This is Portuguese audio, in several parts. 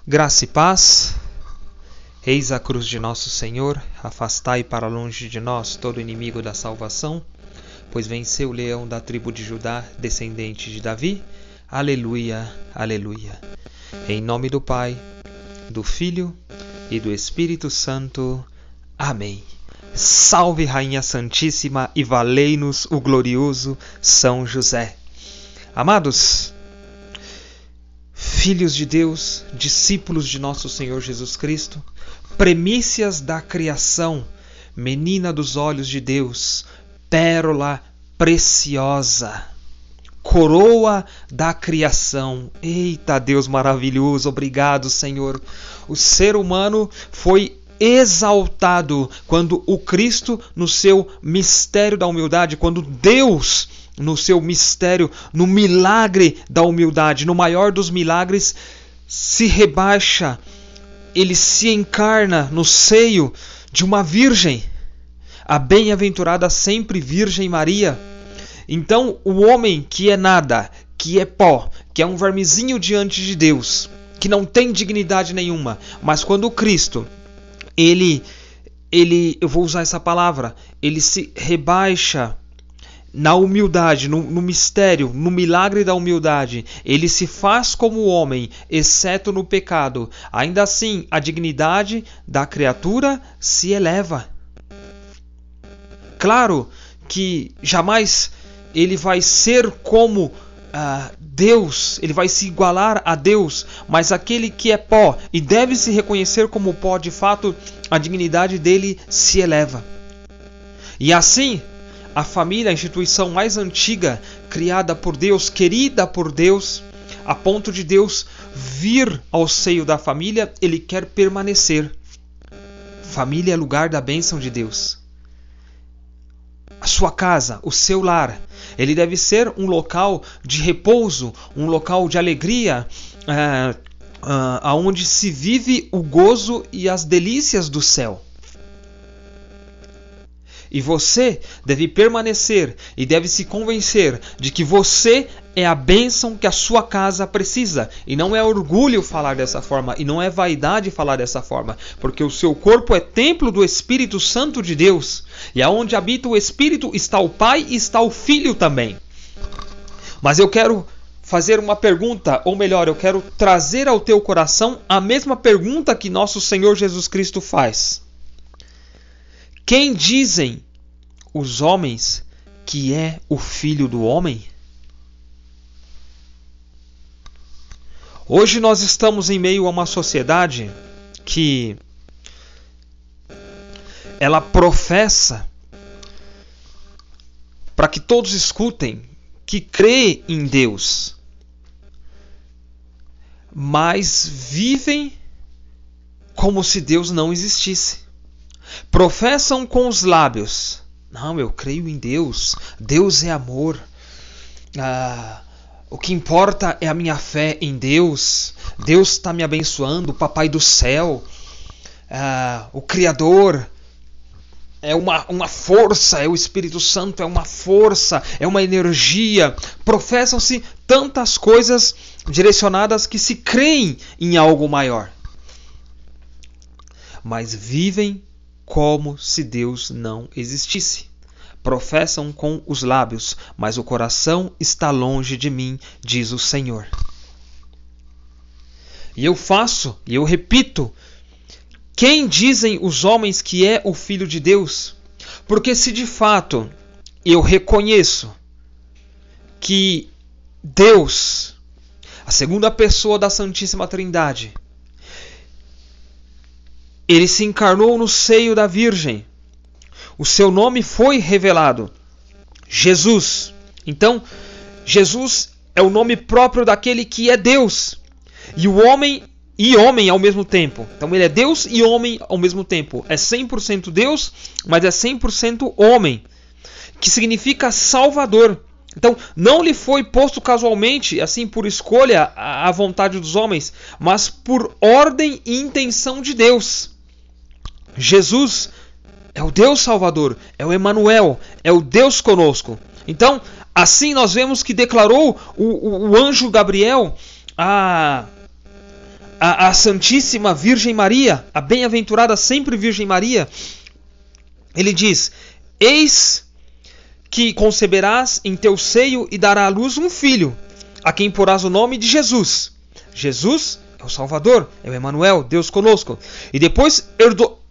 Graça e paz. Eis a cruz de nosso Senhor, afastai para longe de nós todo inimigo da salvação, pois venceu o leão da tribo de Judá, descendente de Davi. Aleluia, aleluia. Em nome do Pai, do Filho e do Espírito Santo. Amém. Salve, Rainha Santíssima, e valei-nos o glorioso São José. Amados, filhos de Deus, discípulos de nosso Senhor Jesus Cristo, primícias da criação, menina dos olhos de Deus, pérola preciosa, coroa da criação. Eita, Deus maravilhoso, obrigado, Senhor. O ser humano foi exaltado quando o Cristo, no seu mistério da humildade, quando Deus, no seu mistério, no milagre da humildade, no maior dos milagres, se rebaixa, ele se encarna no seio de uma virgem, a bem-aventurada sempre Virgem Maria. Então, o homem que é nada, que é pó, que é um vermezinho diante de Deus, que não tem dignidade nenhuma, mas quando o Cristo, eu vou usar essa palavra, ele se rebaixa na humildade, no mistério, no milagre da humildade, ele se faz como homem, exceto no pecado. Ainda assim, a dignidade da criatura se eleva. Claro que jamais ele vai ser como Deus, ele vai se igualar a Deus, mas aquele que é pó e deve se reconhecer como pó, de fato, a dignidade dele se eleva. E assim, a família, a instituição mais antiga, criada por Deus, querida por Deus, a ponto de Deus vir ao seio da família, ele quer permanecer. Família é lugar da bênção de Deus. A sua casa, o seu lar, ele deve ser um local de repouso, um local de alegria, onde se vive o gozo e as delícias do céu. E você deve permanecer e deve se convencer de que você é a bênção que a sua casa precisa. E não é orgulho falar dessa forma, e não é vaidade falar dessa forma, porque o seu corpo é templo do Espírito Santo de Deus. E aonde habita o Espírito está o Pai e está o Filho também. Mas eu quero fazer uma pergunta, ou melhor, eu quero trazer ao teu coração a mesma pergunta que nosso Senhor Jesus Cristo faz. Quem dizem os homens que é o Filho do Homem? Hoje nós estamos em meio a uma sociedade que ela professa, para que todos escutem, que crê em Deus, mas vivem como se Deus não existisse. Professam com os lábios: não, eu creio em Deus, Deus é amor, o que importa é a minha fé em Deus, Deus está me abençoando, o Papai do céu, o Criador é uma força, é o Espírito Santo, é uma força, é uma energia. Professam-se tantas coisas direcionadas que se creem em algo maior, mas vivem como se Deus não existisse. Professam com os lábios, mas o coração está longe de mim, diz o Senhor. E eu repito, quem dizem os homens que é o Filho de Deus? Porque se de fato eu reconheço que Deus, a segunda pessoa da Santíssima Trindade, ele se encarnou no seio da Virgem. O seu nome foi revelado. Jesus. Então, Jesus é o nome próprio daquele que é Deus. E o homem ao mesmo tempo. Então ele é Deus e homem ao mesmo tempo. É 100% Deus, mas é 100% homem. Que significa Salvador. Então, não lhe foi posto casualmente, assim por escolha, à vontade dos homens, mas por ordem e intenção de Deus. Jesus é o Deus Salvador, é o Emanuel, é o Deus conosco. Então, assim nós vemos que declarou o anjo Gabriel a Santíssima Virgem Maria, a bem-aventurada sempre Virgem Maria, ele diz: eis que conceberás em teu seio e dará à luz um filho, a quem porás o nome de Jesus. Jesus é o Salvador, é o Emanuel, Deus conosco. E depois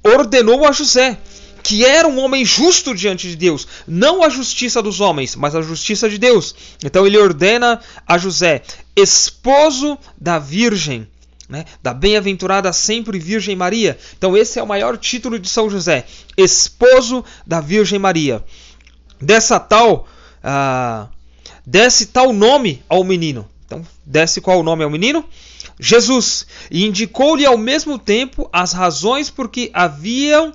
ordenou a José, que era um homem justo diante de Deus, não a justiça dos homens, mas a justiça de Deus. Então ele ordena a José, esposo da Virgem, né, da bem-aventurada sempre Virgem Maria. Então esse é o maior título de São José, esposo da Virgem Maria. Desce tal nome ao menino. Então, desce qual o nome ao menino? Jesus. E indicou-lhe ao mesmo tempo as razões por que havia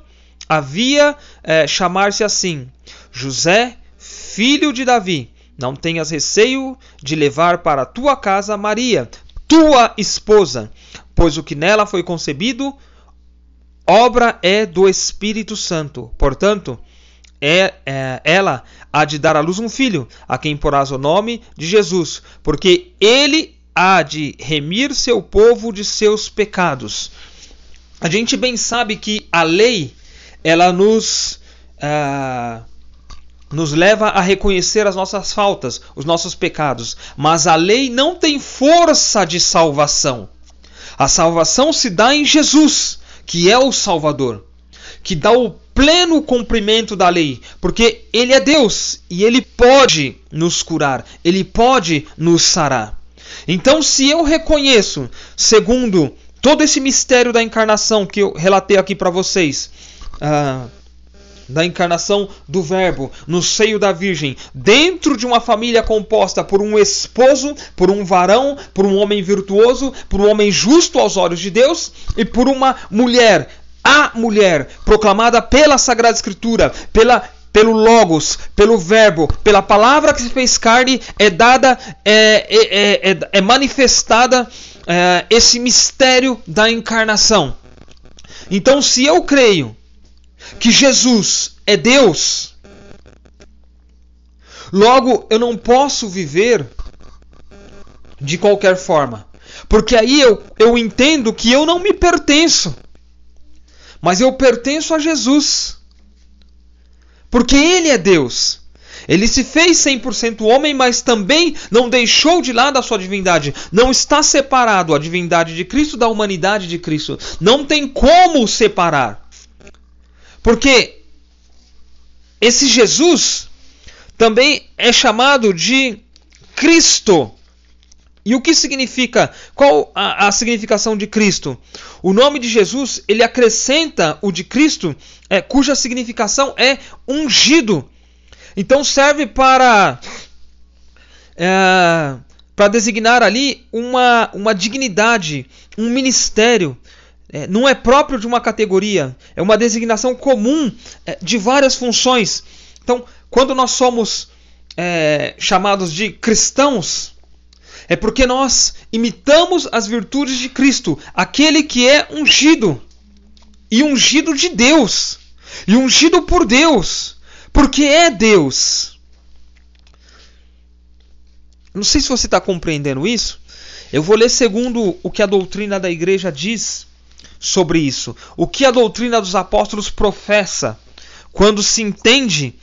chamar-se assim: José, filho de Davi, não tenhas receio de levar para a tua casa Maria, tua esposa, pois o que nela foi concebido, obra é do Espírito Santo. Portanto, ela há de dar à luz um filho, a quem porás o nome de Jesus, porque ele há de remir seu povo de seus pecados. A gente bem sabe que a lei, ela nos leva a reconhecer as nossas faltas, os nossos pecados, mas a lei não tem força de salvação. A salvação se dá em Jesus, que é o Salvador, que dá o pleno cumprimento da lei, porque ele é Deus e ele pode nos curar, ele pode nos sarar. Então, se eu reconheço, segundo todo esse mistério da encarnação que eu relatei aqui para vocês, da encarnação do Verbo no seio da Virgem, dentro de uma família composta por um esposo, por um varão, por um homem virtuoso, por um homem justo aos olhos de Deus e por uma mulher, a mulher proclamada pela Sagrada Escritura, pelo Logos, pelo Verbo, pela palavra que se fez carne, é manifestada esse mistério da encarnação. Então, se eu creio que Jesus é Deus, logo eu não posso viver de qualquer forma, porque aí eu entendo que eu não me pertenço, mas eu pertenço a Jesus, porque Ele é Deus. Ele se fez 100% homem, mas também não deixou de lado a sua divindade. Não está separado a divindade de Cristo da humanidade de Cristo. Não tem como separar. Porque esse Jesus também é chamado de Cristo. E o que significa? Qual a significação de Cristo? O nome de Jesus, ele acrescenta o de Cristo, cuja significação é ungido. Então serve para designar ali uma dignidade, um ministério. Não é próprio de uma categoria, é uma designação comum de várias funções. Então, quando nós somos chamados de cristãos, é porque nós imitamos as virtudes de Cristo, aquele que é ungido, e ungido de Deus, e ungido por Deus, porque é Deus. Não sei se você está compreendendo isso. Eu vou ler segundo o que a doutrina da igreja diz sobre isso. O que a doutrina dos apóstolos professa quando se entende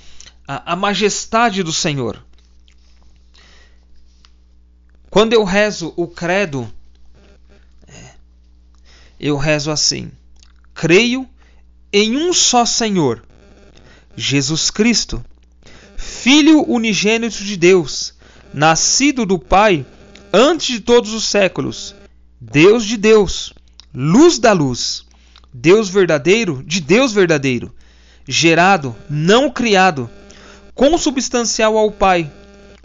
a majestade do Senhor. Quando eu rezo o credo, eu rezo assim: creio em um só Senhor, Jesus Cristo, Filho unigênito de Deus, nascido do Pai antes de todos os séculos, Deus de Deus, luz da luz, Deus verdadeiro de Deus verdadeiro, gerado, não criado, consubstancial ao Pai.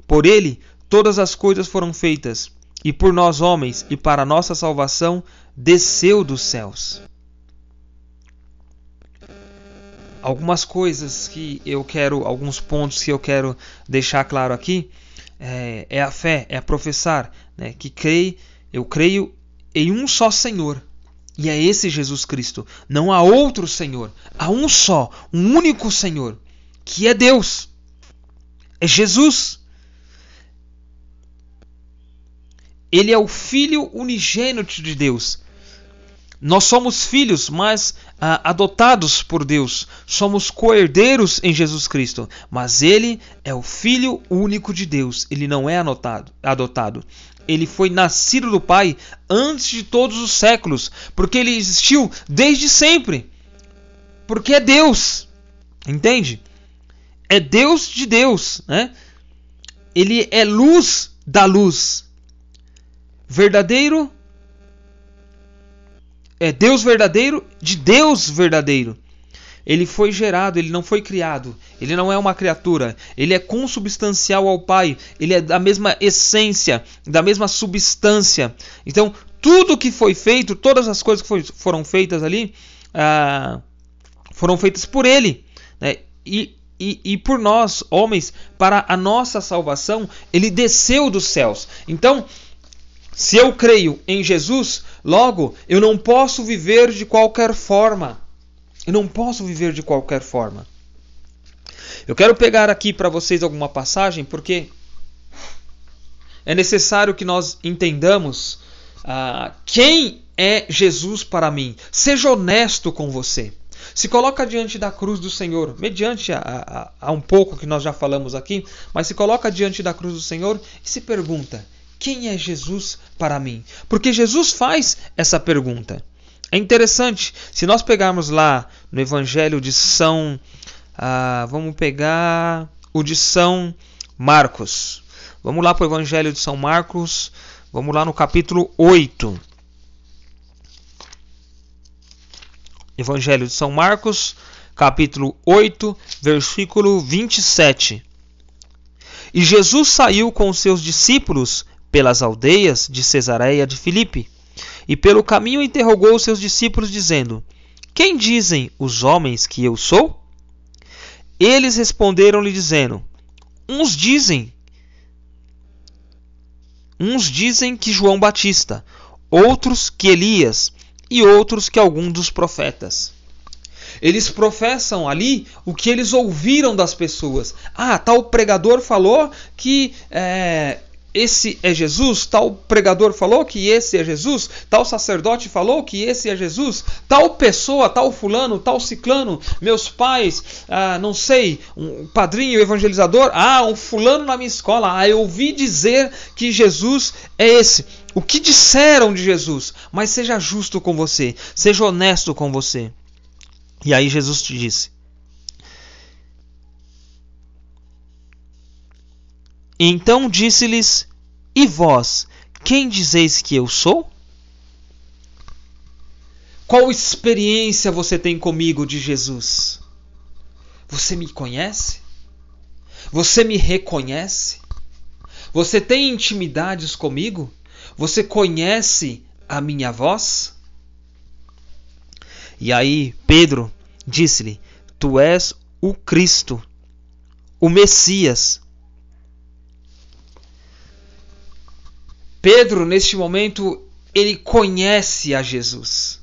Por ele todas as coisas foram feitas, e por nós homens, e para nossa salvação, desceu dos céus. Algumas coisas que eu quero, alguns pontos que eu quero deixar claro aqui, é a fé, é a professar, né, que eu creio em um só Senhor, e é esse Jesus Cristo. Não há outro Senhor, há um só, um único Senhor, que é Deus, é Jesus. Ele é o Filho unigênito de Deus. Nós somos filhos, mas adotados por Deus. Somos co-herdeiros em Jesus Cristo. Mas Ele é o Filho único de Deus. Ele não é adotado. Ele foi nascido do Pai antes de todos os séculos. Porque Ele existiu desde sempre. Porque é Deus. Entende? É Deus de Deus, né? Ele é luz da luz. Verdadeiro. É Deus verdadeiro de Deus verdadeiro. Ele foi gerado, ele não foi criado. Ele não é uma criatura. Ele é consubstancial ao Pai. Ele é da mesma essência, da mesma substância. Então, tudo que foi feito, todas as coisas que foram feitas ali, foram feitas por Ele, né? E por nós, homens, para a nossa salvação, Ele desceu dos céus. Então, se eu creio em Jesus, logo, eu não posso viver de qualquer forma. Eu não posso viver de qualquer forma. Eu quero pegar aqui para vocês alguma passagem, porque é necessário que nós entendamos quem é Jesus para mim. Seja honesto com você. Se coloca diante da cruz do Senhor, mediante a um pouco que nós já falamos aqui, mas se coloca diante da cruz do Senhor e se pergunta: quem é Jesus para mim? Porque Jesus faz essa pergunta. É interessante, se nós pegarmos lá no Evangelho de São... vamos pegar o de São Marcos. Vamos lá para o Evangelho de São Marcos. Vamos lá no capítulo 8. Evangelho de São Marcos, capítulo 8, versículo 27. E Jesus saiu com os seus discípulos pelas aldeias de Cesareia de Filipe, e pelo caminho interrogou os seus discípulos, dizendo: quem dizem os homens que eu sou? Eles responderam-lhe, dizendo: uns dizem que João Batista, outros que Elias, e outros que algum dos profetas. Eles professam ali o que eles ouviram das pessoas. Tal pregador falou que esse é Jesus, tal pregador falou que esse é Jesus, tal sacerdote falou que esse é Jesus, tal pessoa, tal fulano, tal ciclano, meus pais, não sei, um padrinho evangelizador, um fulano na minha escola, eu ouvi dizer que Jesus é esse. O que disseram de Jesus? Mas seja justo com você, seja honesto com você. E aí Jesus te disse: então disse-lhes: e vós, quem dizeis que eu sou? Qual experiência você tem comigo de Jesus? Você me conhece? Você me reconhece? Você tem intimidades comigo? Você conhece a minha voz? E aí Pedro disse-lhe: tu és o Cristo, o Messias. Pedro, neste momento, ele conhece a Jesus.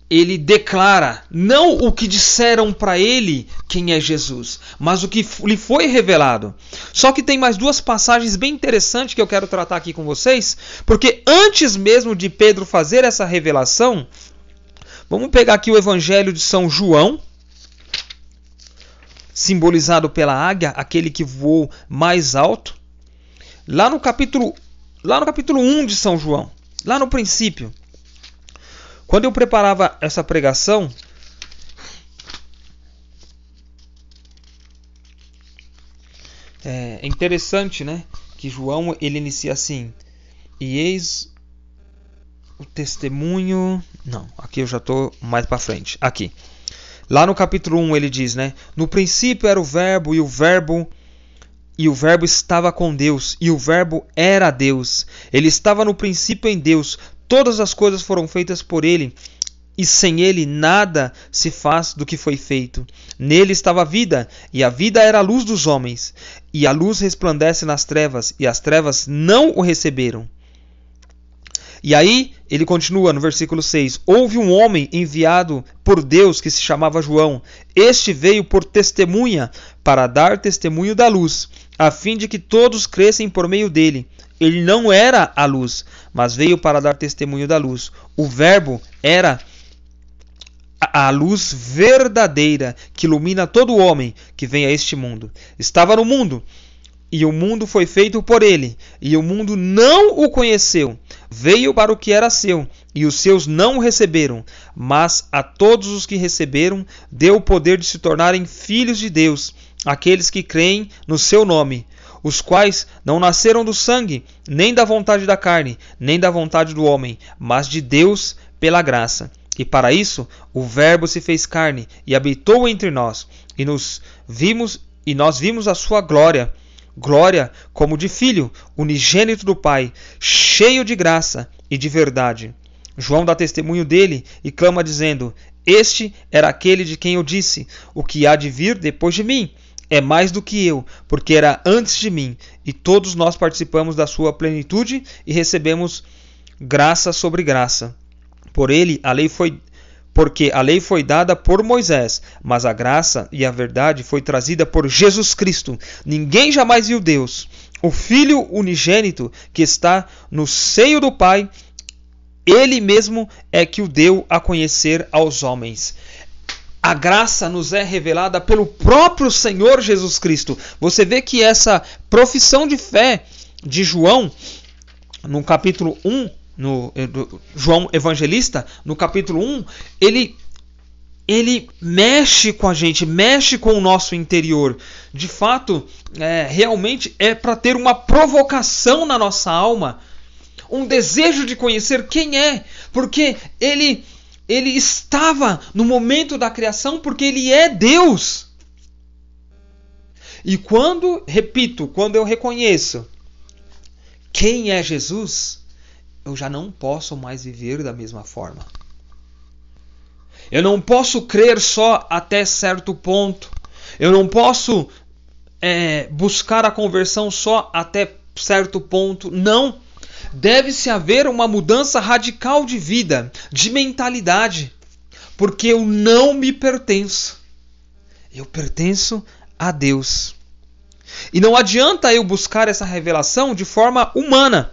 Ele declara não o que disseram para ele quem é Jesus, mas o que lhe foi revelado. Só que tem mais duas passagens bem interessantes que eu quero tratar aqui com vocês, porque antes mesmo de Pedro fazer essa revelação, vamos pegar aqui o Evangelho de São João, simbolizado pela águia, aquele que voou mais alto. Lá no capítulo 1 de São João, lá no princípio. Quando eu preparava essa pregação, é interessante, né? Que João, ele inicia assim: e eis o testemunho... Não, aqui eu já estou mais para frente. Aqui. Lá no capítulo 1 ele diz, né? No princípio era o verbo, e o verbo estava com Deus, e o verbo era Deus. Ele estava no princípio em Deus. Todas as coisas foram feitas por ele, e sem ele nada se faz do que foi feito. Nele estava a vida, e a vida era a luz dos homens. E a luz resplandece nas trevas, e as trevas não o receberam. E aí ele continua no versículo 6. Houve um homem enviado por Deus que se chamava João. Este veio por testemunha, para dar testemunho da luz, a fim de que todos crescem por meio dele. Ele não era a luz, mas veio para dar testemunho da luz. O Verbo era a luz verdadeira que ilumina todo homem que vem a este mundo. Estava no mundo, e o mundo foi feito por ele, e o mundo não o conheceu. Veio para o que era seu, e os seus não o receberam. Mas a todos os que receberam, deu o poder de se tornarem filhos de Deus, aqueles que creem no seu nome, os quais não nasceram do sangue, nem da vontade da carne, nem da vontade do homem, mas de Deus pela graça. E para isso, o Verbo se fez carne e habitou entre nós, e nós vimos a sua glória, glória como de filho, unigênito do Pai, cheio de graça e de verdade. João dá testemunho dele e clama dizendo: Este era aquele de quem eu disse: O que há de vir depois de mim é mais do que eu, porque era antes de mim. E todos nós participamos da sua plenitude e recebemos graça sobre graça. Porque a lei foi dada por Moisés, mas a graça e a verdade foi trazida por Jesus Cristo. Ninguém jamais viu Deus. O Filho unigênito que está no seio do Pai, Ele mesmo é que o deu a conhecer aos homens. A graça nos é revelada pelo próprio Senhor Jesus Cristo. Você vê que essa profissão de fé de João, no capítulo 1, João Evangelista, no capítulo 1, ele mexe com a gente, mexe com o nosso interior. De fato, realmente é para ter uma provocação na nossa alma, um desejo de conhecer quem é, porque ele estava no momento da criação, porque ele é Deus. E quando eu reconheço quem é Jesus, eu já não posso mais viver da mesma forma. Eu não posso crer só até certo ponto. Eu não posso buscar a conversão só até certo ponto. Não. Deve-se haver uma mudança radical de vida, de mentalidade. Porque eu não me pertenço. Eu pertenço a Deus. E não adianta eu buscar essa revelação de forma humana.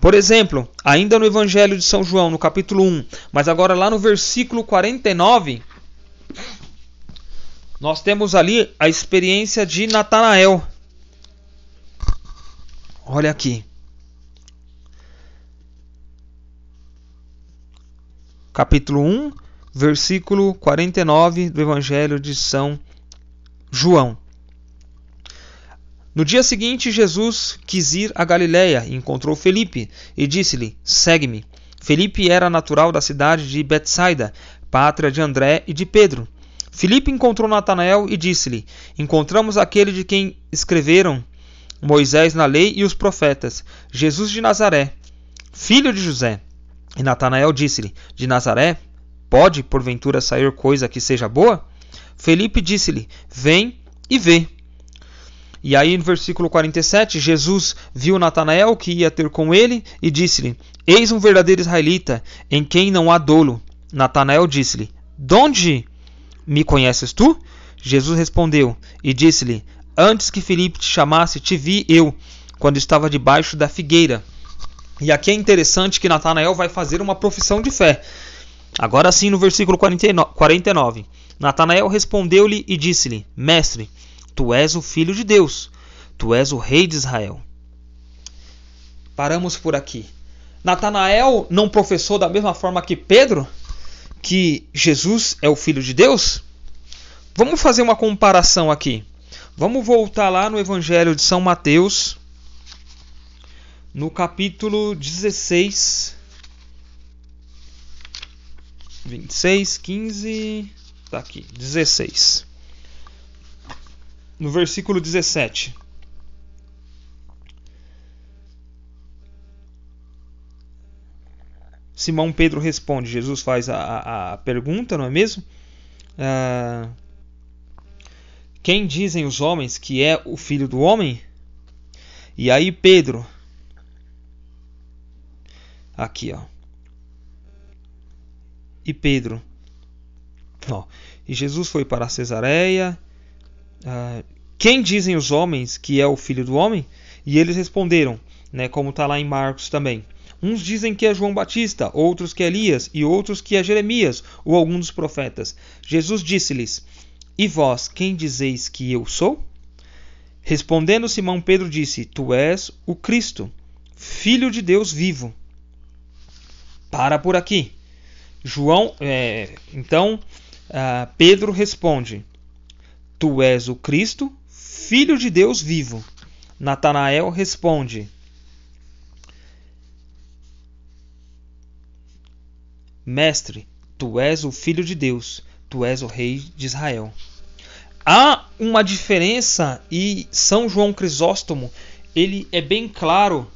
Por exemplo, ainda no Evangelho de São João, no capítulo 1, mas agora lá no versículo 49, nós temos ali a experiência de Natanael. Olha aqui. Capítulo 1, versículo 49 do Evangelho de São João. No dia seguinte, Jesus quis ir a Galiléia e encontrou Felipe e disse-lhe: Segue-me. Felipe era natural da cidade de Betsaida, pátria de André e de Pedro. Felipe encontrou Natanael e disse-lhe: Encontramos aquele de quem escreveram Moisés na lei e os profetas, Jesus de Nazaré, filho de José. E Natanael disse-lhe: De Nazaré pode porventura sair coisa que seja boa? Felipe disse-lhe: Vem e vê. E aí no versículo 47, Jesus viu Natanael que ia ter com ele e disse-lhe: Eis um verdadeiro israelita, em quem não há dolo. Natanael disse-lhe: Donde me conheces tu? Jesus respondeu e disse-lhe: Antes que Filipe te chamasse, te vi eu, quando estava debaixo da figueira. E aqui é interessante que Natanael vai fazer uma profissão de fé. Agora sim, no versículo 49. Natanael respondeu-lhe e disse-lhe: Mestre, tu és o Filho de Deus, tu és o Rei de Israel. Paramos por aqui. Natanael não professou da mesma forma que Pedro que Jesus é o Filho de Deus? Vamos fazer uma comparação aqui. Vamos voltar lá no Evangelho de São Mateus, no capítulo 16, 26, 15... Está aqui, 16. No versículo 17. Simão Pedro responde. Jesus faz a pergunta, não é mesmo? Quem dizem os homens que é o Filho do Homem? E aí Pedro... Aqui, ó. E Pedro... E Jesus foi para Cesareia. Quem dizem os homens que é o Filho do Homem? E eles responderam, como está lá em Marcos também: Uns dizem que é João Batista, outros que é Elias, e outros que é Jeremias, ou algum dos profetas. Jesus disse-lhes: E vós, quem dizeis que eu sou? Respondendo Simão Pedro disse: Tu és o Cristo, Filho de Deus vivo. Para por aqui. Pedro responde: Tu és o Cristo, Filho de Deus vivo. Natanael responde: Mestre, tu és o Filho de Deus, tu és o Rei de Israel. Há uma diferença e São João Crisóstomo ele é bem claro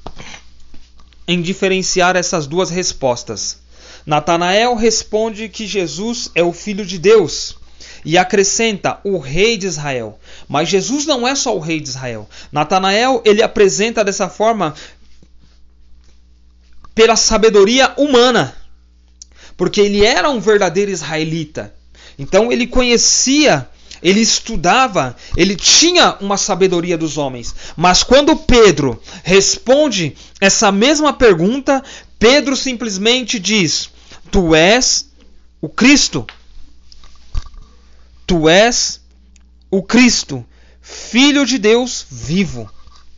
em diferenciar essas duas respostas. Natanael responde que Jesus é o Filho de Deus e acrescenta o Rei de Israel. Mas Jesus não é só o Rei de Israel. Natanael ele apresenta dessa forma pela sabedoria humana, porque ele era um verdadeiro israelita. Então ele conhecia, ele estudava, ele tinha uma sabedoria dos homens. Mas quando Pedro responde essa mesma pergunta, Pedro simplesmente diz: Tu és o Cristo. Tu és o Cristo, Filho de Deus vivo.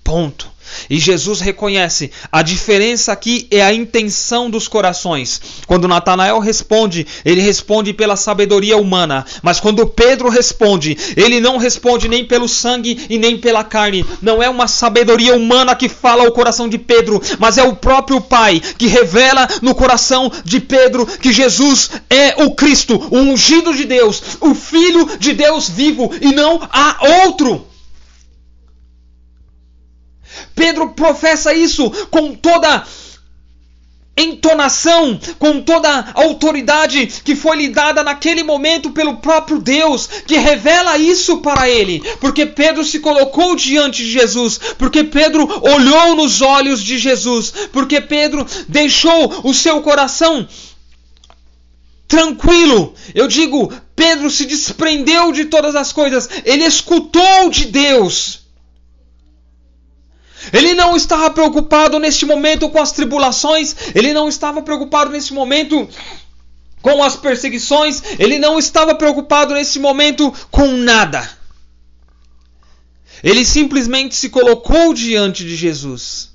Ponto. E Jesus reconhece, a diferença aqui é a intenção dos corações. Quando Natanael responde, ele responde pela sabedoria humana. Mas quando Pedro responde, ele não responde nem pelo sangue e nem pela carne. Não é uma sabedoria humana que fala ao coração de Pedro, mas é o próprio Pai que revela no coração de Pedro que Jesus é o Cristo, o ungido de Deus, o Filho de Deus vivo, e não há outro. Pedro professa isso com toda entonação, com toda autoridade que foi lhe dada naquele momento pelo próprio Deus, que revela isso para ele. Porque Pedro se colocou diante de Jesus, porque Pedro olhou nos olhos de Jesus, porque Pedro deixou o seu coração tranquilo. Eu digo, Pedro se desprendeu de todas as coisas, ele escutou de Deus. Ele não estava preocupado neste momento com as tribulações, ele não estava preocupado neste momento com as perseguições, ele não estava preocupado neste momento com nada. Ele simplesmente se colocou diante de Jesus.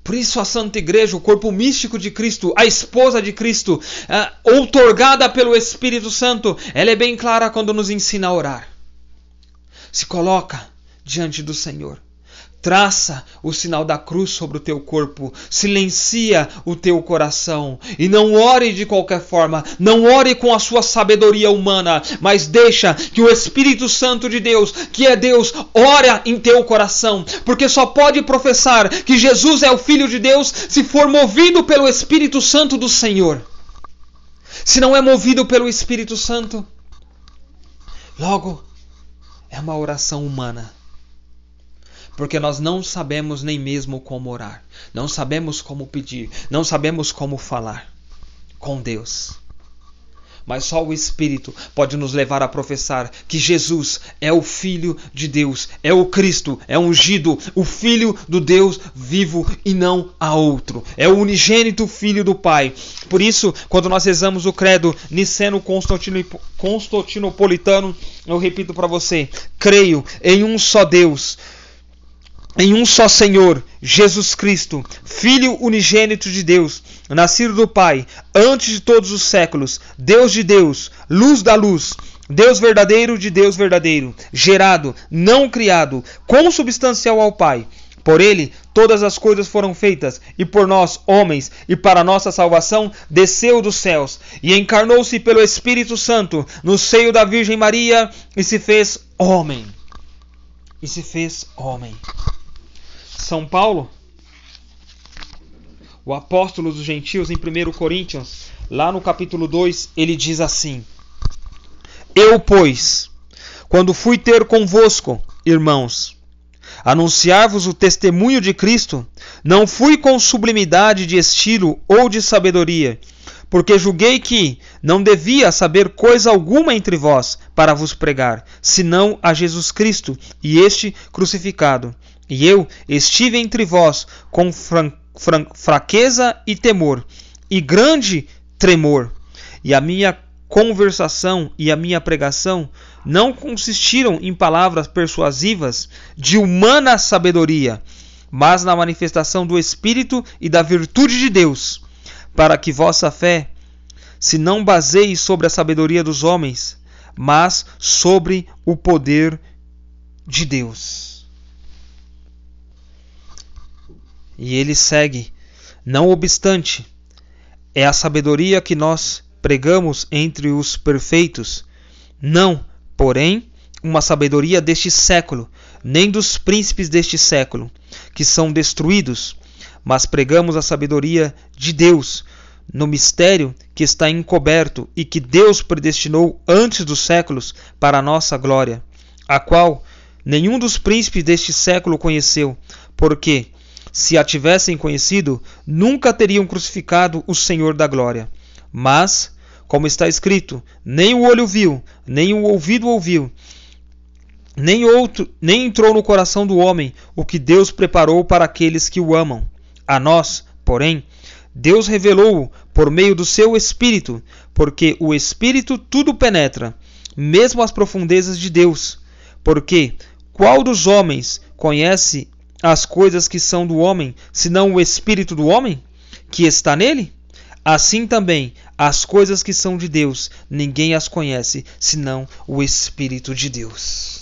Por isso a Santa Igreja, o corpo místico de Cristo, a esposa de Cristo, outorgada pelo Espírito Santo, ela é bem clara quando nos ensina a orar. Se coloca diante do Senhor. Traça o sinal da cruz sobre o teu corpo, silencia o teu coração e não ore de qualquer forma, não ore com a sua sabedoria humana, mas deixa que o Espírito Santo de Deus, que é Deus, ore em teu coração, porque só pode professar que Jesus é o Filho de Deus se for movido pelo Espírito Santo do Senhor. Se não é movido pelo Espírito Santo, logo é uma oração humana. Porque nós não sabemos nem mesmo como orar. Não sabemos como pedir. Não sabemos como falar com Deus. Mas só o Espírito pode nos levar a professar que Jesus é o Filho de Deus. É o Cristo, é o ungido, o Filho do Deus vivo e não há outro. É o unigênito Filho do Pai. Por isso, quando nós rezamos o credo niceno-constantinopolitano, eu repito para você: creio em um só Deus, em um só Senhor, Jesus Cristo, Filho unigênito de Deus, nascido do Pai, antes de todos os séculos, Deus de Deus, luz da luz, Deus verdadeiro de Deus verdadeiro, gerado, não criado, consubstancial ao Pai. Por ele todas as coisas foram feitas, e por nós, homens, e para nossa salvação, desceu dos céus, e encarnou-se pelo Espírito Santo, no seio da Virgem Maria, e se fez homem. São Paulo, o apóstolo dos gentios, em 1 Coríntios, lá no capítulo 2, ele diz assim: Eu, pois, quando fui ter convosco, irmãos, anunciar-vos o testemunho de Cristo, não fui com sublimidade de estilo ou de sabedoria, porque julguei que não devia saber coisa alguma entre vós para vos pregar, senão a Jesus Cristo e este crucificado. E eu estive entre vós com fraqueza e temor, e grande tremor. E a minha conversação e a minha pregação não consistiram em palavras persuasivas de humana sabedoria, mas na manifestação do Espírito e da virtude de Deus, para que vossa fé se não baseie sobre a sabedoria dos homens, mas sobre o poder de Deus. E ele segue: não obstante, é a sabedoria que nós pregamos entre os perfeitos, não, porém, uma sabedoria deste século, nem dos príncipes deste século, que são destruídos, mas pregamos a sabedoria de Deus, no mistério que está encoberto e que Deus predestinou antes dos séculos para a nossa glória, a qual nenhum dos príncipes deste século conheceu, porque, se a tivessem conhecido, nunca teriam crucificado o Senhor da glória. Mas, como está escrito, nem o olho viu, nem o ouvido ouviu, nem entrou no coração do homem o que Deus preparou para aqueles que o amam. A nós, porém, Deus revelou-o por meio do seu Espírito, porque o Espírito tudo penetra, mesmo as profundezas de Deus. Porque qual dos homens conhece as coisas que são do homem, senão o Espírito do homem, que está nele? Assim também, as coisas que são de Deus, ninguém as conhece, senão o Espírito de Deus.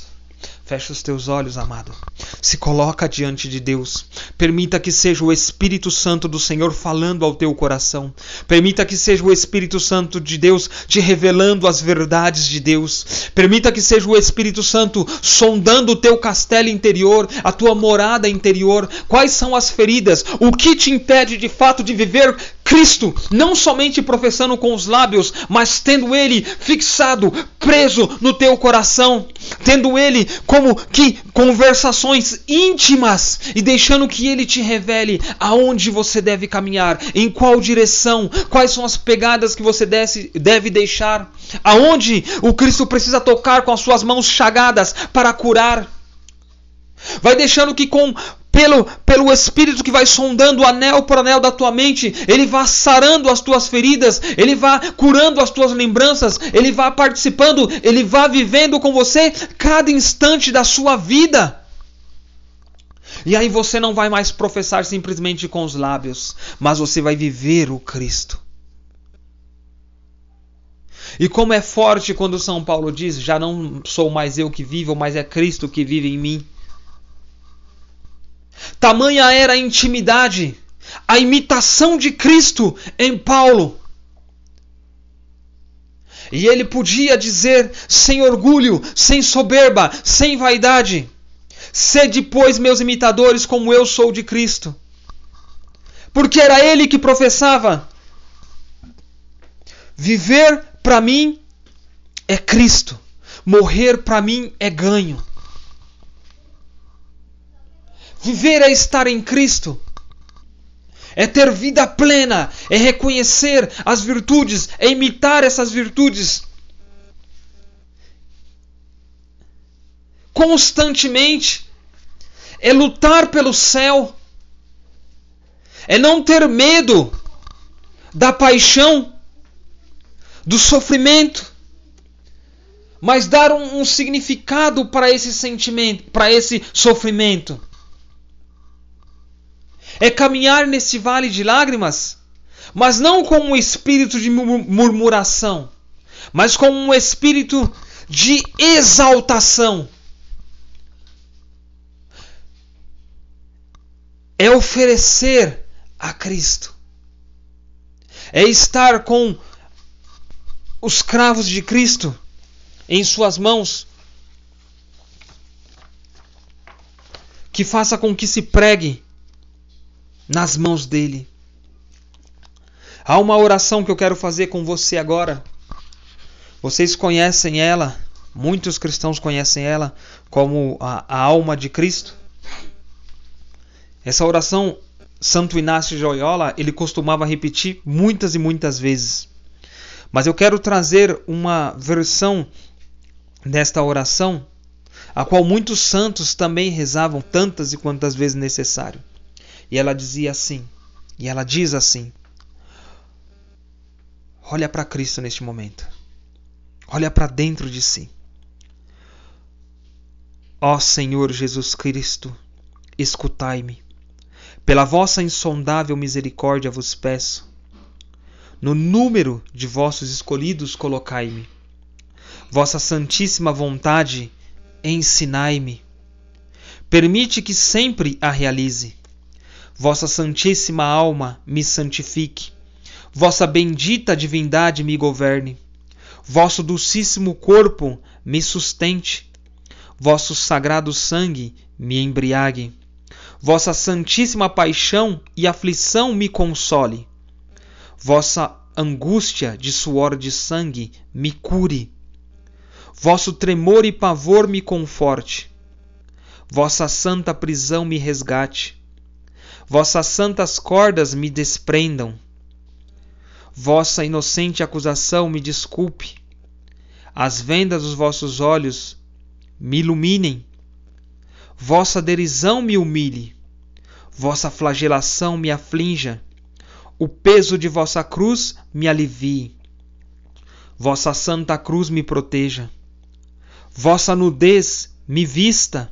Fecha os teus olhos, amado. Se coloca diante de Deus. Permita que seja o Espírito Santo do Senhor falando ao teu coração. Permita que seja o Espírito Santo de Deus te revelando as verdades de Deus. Permita que seja o Espírito Santo sondando o teu castelo interior, a tua morada interior. Quais são as feridas? O que te impede de fato de viver Cristo, não somente professando com os lábios, mas tendo Ele fixado, preso no teu coração, tendo Ele como que conversações íntimas e deixando que Ele te revele aonde você deve caminhar, em qual direção, quais são as pegadas que você deve deixar, aonde o Cristo precisa tocar com as suas mãos chagadas para curar. Vai deixando que pelo Espírito que vai sondando anel por anel da tua mente, Ele vai sarando as tuas feridas, Ele vai curando as tuas lembranças, Ele vai participando, Ele vai vivendo com você cada instante da sua vida. E aí você não vai mais professar simplesmente com os lábios, mas você vai viver o Cristo. E como é forte quando São Paulo diz: já não sou mais eu que vivo, mas é Cristo que vive em mim. Tamanha era a intimidade, a imitação de Cristo em Paulo. E ele podia dizer sem orgulho, sem soberba, sem vaidade: sede, pois, meus imitadores, como eu sou de Cristo. Porque era ele que professava: viver para mim é Cristo, morrer para mim é ganho. Viver é estar em Cristo, é ter vida plena, é reconhecer as virtudes, é imitar essas virtudes constantemente, é lutar pelo céu, é não ter medo da paixão, do sofrimento, mas dar um significado para esse sentimento, para esse sofrimento. É caminhar nesse vale de lágrimas, mas não com um espírito de murmuração, mas com um espírito de exaltação. É oferecer a Cristo. É estar com os cravos de Cristo em suas mãos, que faça com que se pregue nas mãos dele. Há uma oração que eu quero fazer com você agora. Vocês conhecem ela, muitos cristãos conhecem ela como a alma de Cristo. Essa oração, Santo Inácio de Loyola, ele costumava repetir muitas e muitas vezes. Mas eu quero trazer uma versão desta oração, a qual muitos santos também rezavam tantas e quantas vezes necessário. E ela dizia assim: E ela diz assim: olha para Cristo neste momento. Olha para dentro de si. Ó Senhor Jesus Cristo, escutai-me. Pela vossa insondável misericórdia vos peço. No número de vossos escolhidos colocai-me. Vossa santíssima vontade ensinai-me. Permite que sempre a realize. Vossa santíssima alma me santifique. Vossa bendita divindade me governe. Vosso dulcíssimo corpo me sustente. Vosso sagrado sangue me embriague. Vossa santíssima paixão e aflição me console. Vossa angústia de suor de sangue me cure. Vosso tremor e pavor me conforte. Vossa santa prisão me resgate. Vossas santas cordas me desprendam. Vossa inocente acusação me desculpe. As vendas dos vossos olhos me iluminem. Vossa derisão me humilhe. Vossa flagelação me aflinja. O peso de vossa cruz me alivie. Vossa santa cruz me proteja. Vossa nudez me vista.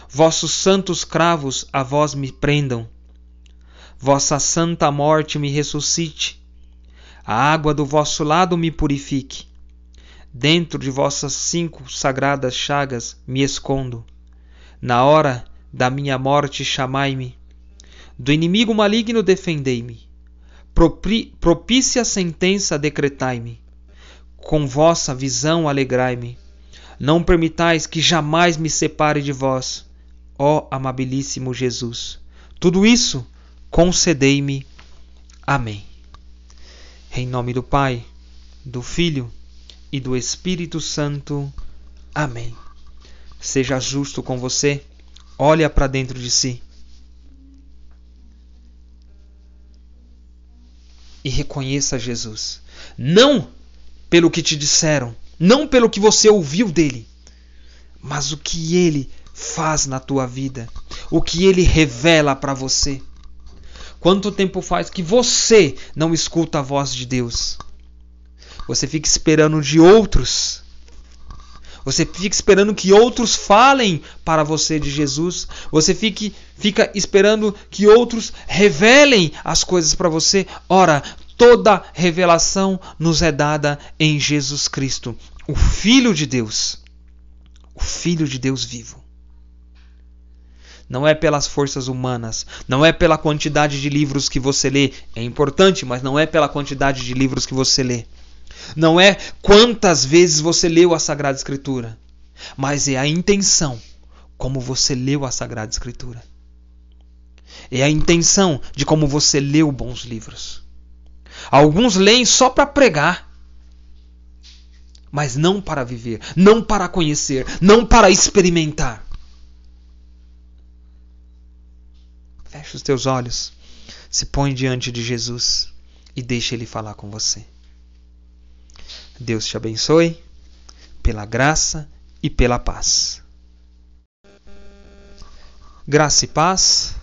Vossos santos cravos a vós me prendam. Vossa santa morte me ressuscite. A água do vosso lado me purifique. Dentro de vossas 5 sagradas chagas me escondo. Na hora da minha morte chamai-me. Do inimigo maligno defendei-me. Propícia sentença decretai-me. Com vossa visão alegrai-me. Não permitais que jamais me separe de vós, ó amabilíssimo Jesus. Tudo isso concedei-me. Amém. Em nome do Pai, do Filho e do Espírito Santo. Amém. Seja justo com você. Olha para dentro de si. E reconheça Jesus. Não pelo que te disseram, não pelo que você ouviu dele, mas o que ele faz na tua vida, o que ele revela para você. Quanto tempo faz que você não escuta a voz de Deus? Você fica esperando de outros. Você fica esperando que outros falem para você de Jesus. Você fica esperando que outros revelem as coisas para você. Ora, toda revelação nos é dada em Jesus Cristo, o Filho de Deus. O Filho de Deus vivo. Não é pelas forças humanas, não é pela quantidade de livros que você lê. É importante, mas não é pela quantidade de livros que você lê. Não é quantas vezes você leu a Sagrada Escritura, mas é a intenção como você leu a Sagrada Escritura. É a intenção de como você leu bons livros. Alguns leem só para pregar, mas não para viver, não para conhecer, não para experimentar. Feche os teus olhos, se põe diante de Jesus e deixa Ele falar com você. Deus te abençoe, pela graça e pela paz. Graça e paz.